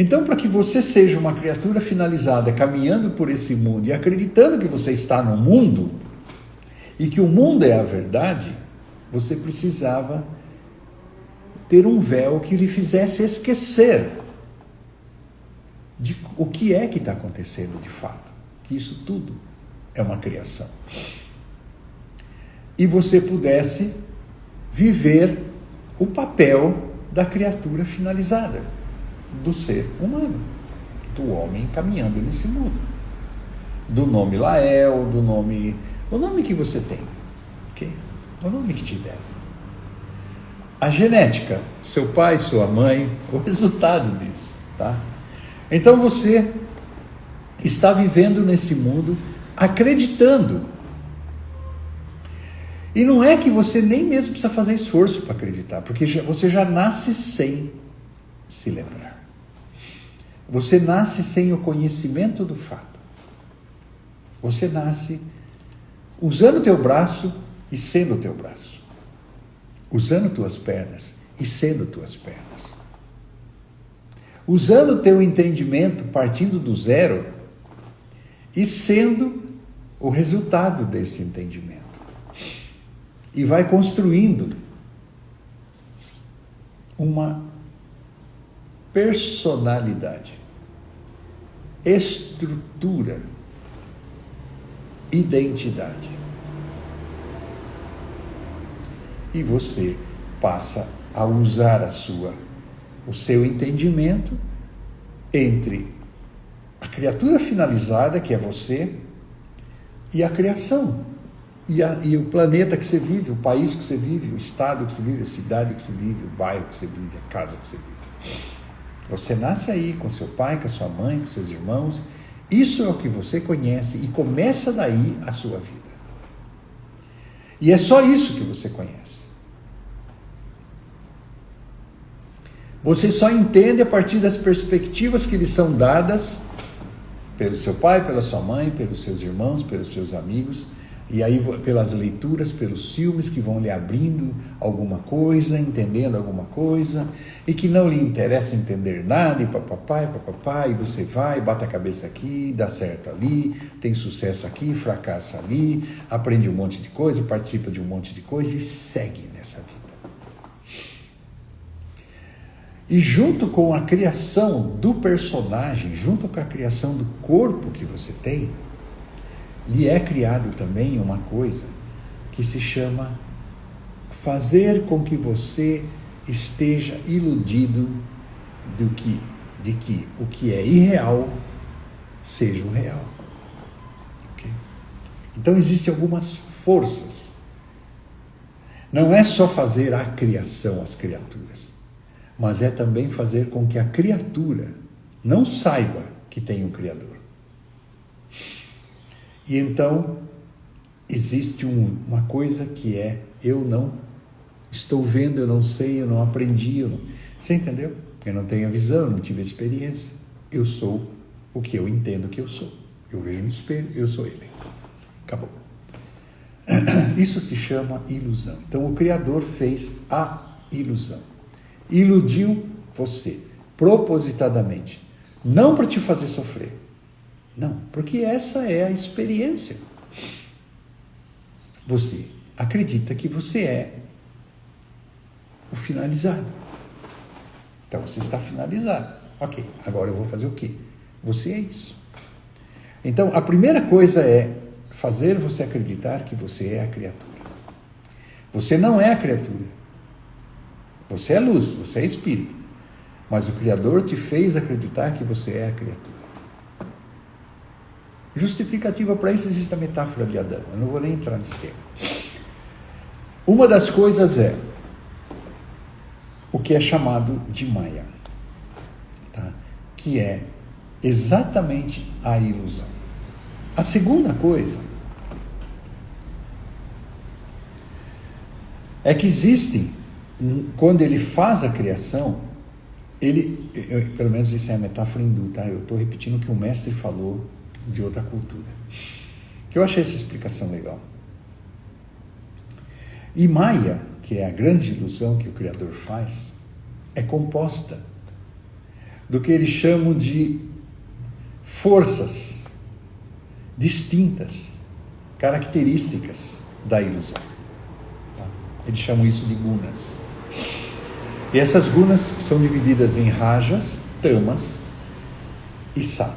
Então, para que você seja uma criatura finalizada, caminhando por esse mundo e acreditando que você está no mundo, e que o mundo é a verdade, você precisava ter um véu que lhe fizesse esquecer de o que é que está acontecendo de fato, que isso tudo é uma criação. E você pudesse viver o papel da criatura finalizada, do ser humano, do homem caminhando nesse mundo, do nome Lael, o nome que você tem, ok? O nome que te deram. A genética, seu pai, sua mãe, o resultado disso, tá? Então você está vivendo nesse mundo acreditando. E não é que você nem mesmo precisa fazer esforço para acreditar, porque você já nasce sem se lembrar. Você nasce sem o conhecimento do fato. Você nasce usando o teu braço e sendo o teu braço. Usando tuas pernas e sendo tuas pernas. Usando o teu entendimento partindo do zero e sendo o resultado desse entendimento. E vai construindo uma personalidade, estrutura, identidade. E você passa a usar o seu entendimento entre a criatura finalizada, que é você, e a criação. E o planeta que você vive, o país que você vive, o estado que você vive, a cidade que você vive, o bairro que você vive, a casa que você vive. Você nasce aí com seu pai, com a sua mãe, com seus irmãos. Isso é o que você conhece e começa daí a sua vida. E é só isso que você conhece. Você só entende a partir das perspectivas que lhe são dadas pelo seu pai, pela sua mãe, pelos seus irmãos, pelos seus amigos, e aí pelas leituras, pelos filmes que vão lhe abrindo alguma coisa, entendendo alguma coisa, e que não lhe interessa entender nada, e papapá, e você vai, bate a cabeça aqui, dá certo ali, tem sucesso aqui, fracassa ali, aprende um monte de coisa, participa de um monte de coisa e segue nessa vida. E junto com a criação do personagem, junto com a criação do corpo que você tem, lhe é criado também uma coisa que se chama fazer com que você esteja iludido de que o que é irreal seja o real. Então existem algumas forças. Não é só fazer a criação, as criaturas, mas é também fazer com que a criatura não saiba que tem um Criador. E então existe uma coisa que é: eu não estou vendo, eu não sei, eu não aprendi. Você entendeu? Eu não tenho a visão, eu não tive a experiência. Eu sou o que eu entendo que eu sou. Eu vejo no espelho, eu sou ele. Acabou. Isso se chama ilusão. Então o Criador fez a ilusão. Iludiu você, propositadamente. Não para te fazer sofrer. Não, porque essa é a experiência. Você acredita que você é o finalizado. Então você está finalizado. Ok, agora eu vou fazer o quê? Você é isso. Então a primeira coisa é fazer você acreditar que você é a criatura. Você não é a criatura. Você é luz, você é espírito. Mas o Criador te fez acreditar que você é a criatura. Justificativa para isso existe a metáfora de Adão. Eu não vou nem entrar nesse tema. Uma das coisas é o que é chamado de Maya, tá? Que é exatamente a ilusão. A segunda coisa é que existe, quando ele faz a criação, pelo menos isso é a metáfora hindu, tá? Eu estou repetindo o que o mestre falou de outra cultura, que eu achei essa explicação legal. E Maya, que é a grande ilusão que o Criador faz, é composta do que eles chamam de forças distintas, características da ilusão. Tá? Eles chamam isso de gunas. E essas gunas são divididas em rajas, tamas e sattva.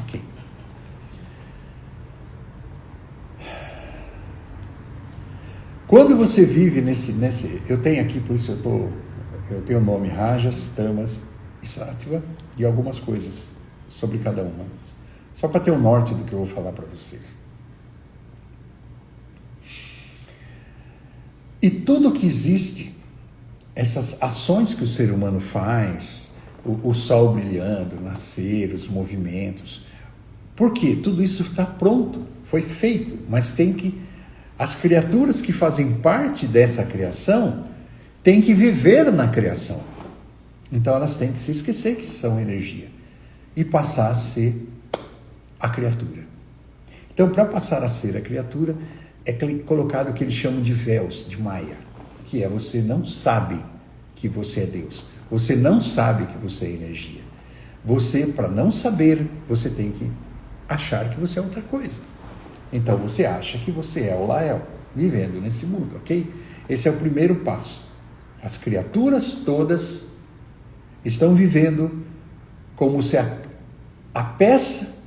Ok. Quando você vive nesse eu tenho aqui, por isso eu tenho o nome rajas, tamas e sattva e algumas coisas sobre cada uma. Só para ter o norte do que eu vou falar para vocês. E tudo que existe, essas ações que o ser humano faz, o sol brilhando, nascer, os movimentos, por quê? Tudo isso está pronto, foi feito, mas as criaturas que fazem parte dessa criação têm que viver na criação. Então elas têm que se esquecer que são energia e passar a ser a criatura. Então, para passar a ser a criatura, é colocado o que eles chamam de véus, de Maya, que é: você não sabe que você é Deus. Você não sabe que você é energia. Você, para não saber, você tem que achar que você é outra coisa. Então, você acha que você é o Lael, vivendo nesse mundo, ok? Esse é o primeiro passo. As criaturas todas estão vivendo como se a peça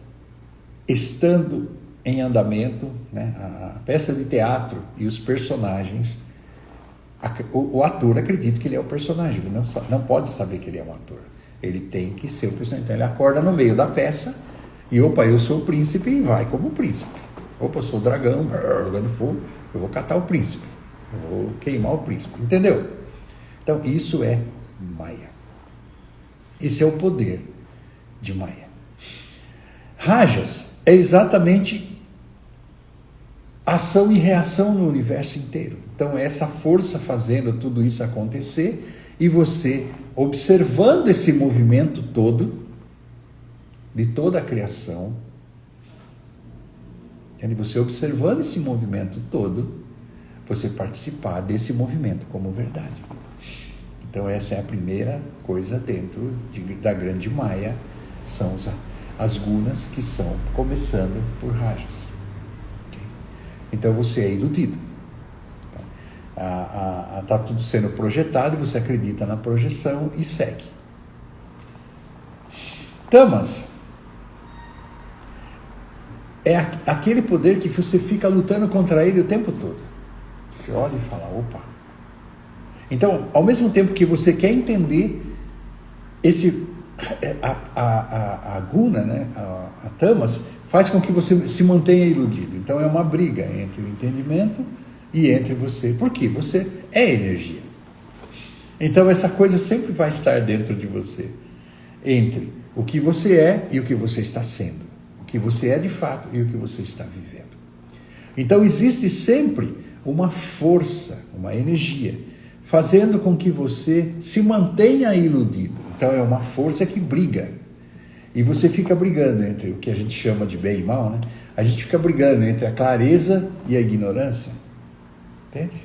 estando em andamento, né? A peça de teatro e os personagens, o ator acredita que ele é o personagem, ele não pode saber que ele é um ator, ele tem que ser o personagem. Então ele acorda no meio da peça e: opa, eu sou o príncipe, e vai como príncipe. Opa, eu sou o dragão, jogando fogo, eu vou catar o príncipe, eu vou queimar o príncipe, entendeu? Então isso é Maya. Esse é o poder de Maya. Rajas é exatamente ação e reação no universo inteiro. Então é essa força fazendo tudo isso acontecer e você observando esse movimento todo, de toda a criação, e você observando esse movimento todo, você participar desse movimento como verdade. Então essa é a primeira coisa dentro da grande Maya, são as gunas, que são começando por rajas. Okay? Então você é iludido. Está tudo sendo projetado e você acredita na projeção e segue. Tamas é aquele poder que você fica lutando contra ele o tempo todo. Você olha e fala: opa. Então, ao mesmo tempo que você quer entender a guna, né, a tamas, faz com que você se mantenha iludido. Então é uma briga entre o entendimento e entre você. Por quê? Você é energia. Então essa coisa sempre vai estar dentro de você. Entre o que você é e o que você está sendo. O que você é de fato e o que você está vivendo. Então existe sempre uma força, uma energia, fazendo com que você se mantenha iludido. Então é uma força que briga. E você fica brigando entre o que a gente chama de bem e mal, né? A gente fica brigando entre a clareza e a ignorância. Entende?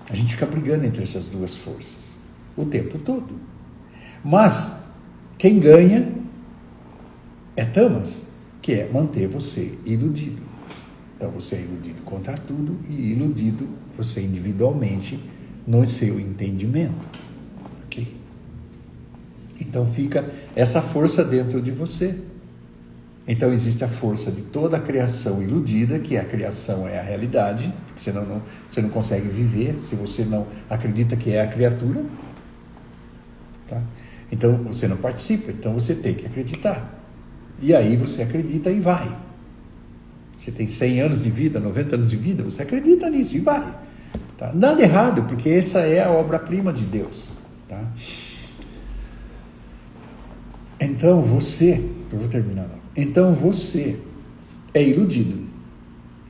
A gente fica brigando entre essas duas forças o tempo todo. Mas quem ganha é Tamas, que é manter você iludido. Então você é iludido contra tudo e iludido você individualmente no seu entendimento. Ok? Então fica essa força dentro de você. Então existe a força de toda a criação iludida, que a criação é a realidade, porque senão você não consegue viver se você não acredita que é a criatura. Tá? Então você não participa, então você tem que acreditar. E aí você acredita e vai. Você tem 100 anos de vida, 90 anos de vida, você acredita nisso e vai. Tá? Nada errado, porque essa é a obra-prima de Deus. Tá? Então você, eu vou terminar não. Então você é iludido,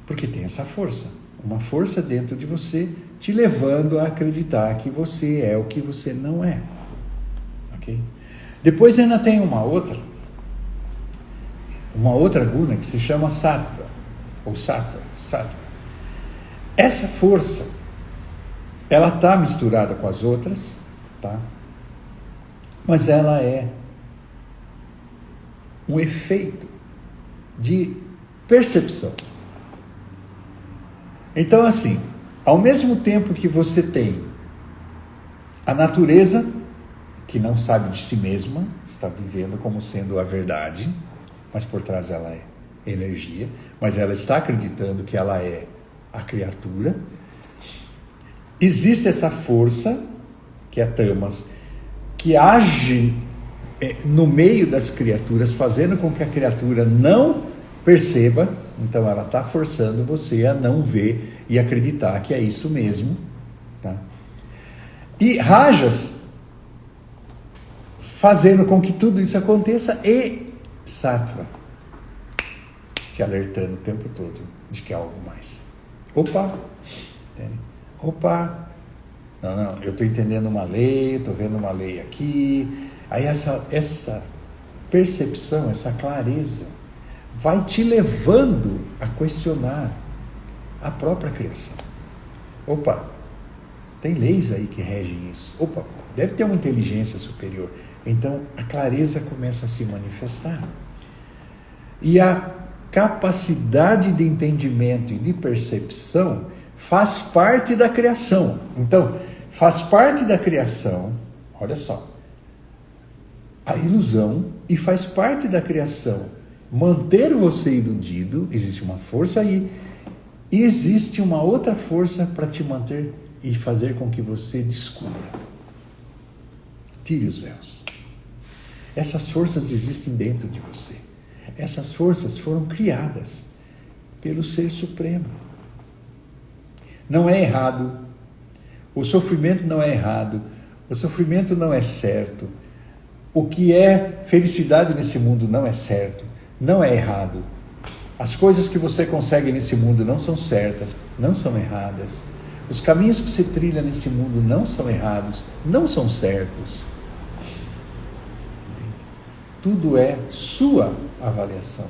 porque tem essa força, uma força dentro de você, te levando a acreditar que você é o que você não é. Ok? Depois ainda tem uma outra guna que se chama Sattva, ou Sattva. Essa força, ela está misturada com as outras, tá? Mas ela é um efeito de percepção. Então, assim, ao mesmo tempo que você tem a natureza, que não sabe de si mesma, está vivendo como sendo a verdade, mas por trás ela é energia, mas ela está acreditando que ela é a criatura. Existe essa força, que é Tamas, que age no meio das criaturas, fazendo com que a criatura não perceba. Então ela está forçando você a não ver e acreditar que é isso mesmo. Tá? E Rajas, fazendo com que tudo isso aconteça, e Sattva, te alertando o tempo todo de que há algo mais. Opa! Não, eu estou entendendo uma lei, estou vendo uma lei aqui. Aí essa percepção, essa clareza, vai te levando a questionar a própria criação. Opa, tem leis aí que regem isso. Opa, deve ter uma inteligência superior. Então a clareza começa a se manifestar. E a capacidade de entendimento e de percepção faz parte da criação. Então, faz parte da criação, olha só, a ilusão, e faz parte da criação manter você iludido. Existe uma força aí, e existe uma outra força para te manter e fazer com que você descubra. Tire os véus. Essas forças existem dentro de você. Essas forças foram criadas pelo Ser Supremo. Não é errado. O sofrimento não é errado. O sofrimento não é certo. O que é felicidade nesse mundo não é certo. Não é errado. As coisas que você consegue nesse mundo não são certas, não são erradas. Os caminhos que você trilha nesse mundo não são errados, não são certos. Tudo é sua avaliação.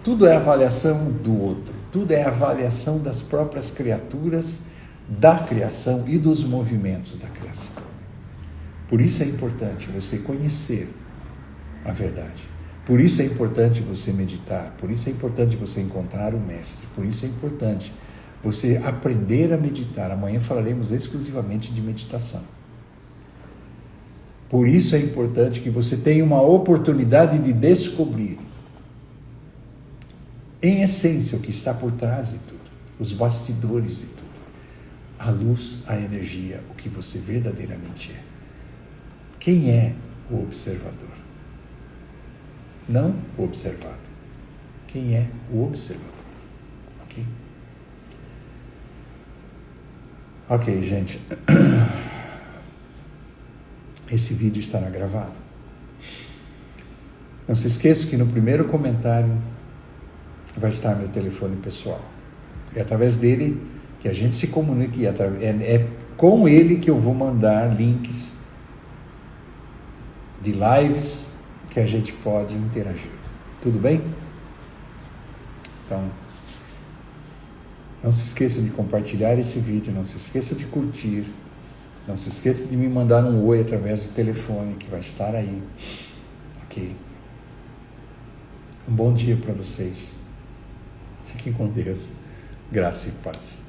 Tudo é avaliação do outro. Tudo é avaliação das próprias criaturas, da criação e dos movimentos da criação. Por isso é importante você conhecer a verdade. Por isso é importante você meditar. Por isso é importante você encontrar o mestre. Por isso é importante você aprender a meditar. Amanhã falaremos exclusivamente de meditação. Por isso é importante que você tenha uma oportunidade de descobrir, em essência, o que está por trás de tudo, os bastidores de tudo, a luz, a energia, o que você verdadeiramente é. Quem é o observador? Não o observado. quem é o observador. Ok? Ok, gente. Esse vídeo estará gravado. Não se esqueça que no primeiro comentário vai estar meu telefone pessoal. É através dele que a gente se comunica, é com ele que eu vou mandar links de lives que a gente pode interagir. Tudo bem? Então, não se esqueça de compartilhar esse vídeo, não se esqueça de curtir, não se esqueça de me mandar um oi através do telefone que vai estar aí. Ok? Um bom dia para vocês. Fiquem com Deus. Graça e paz.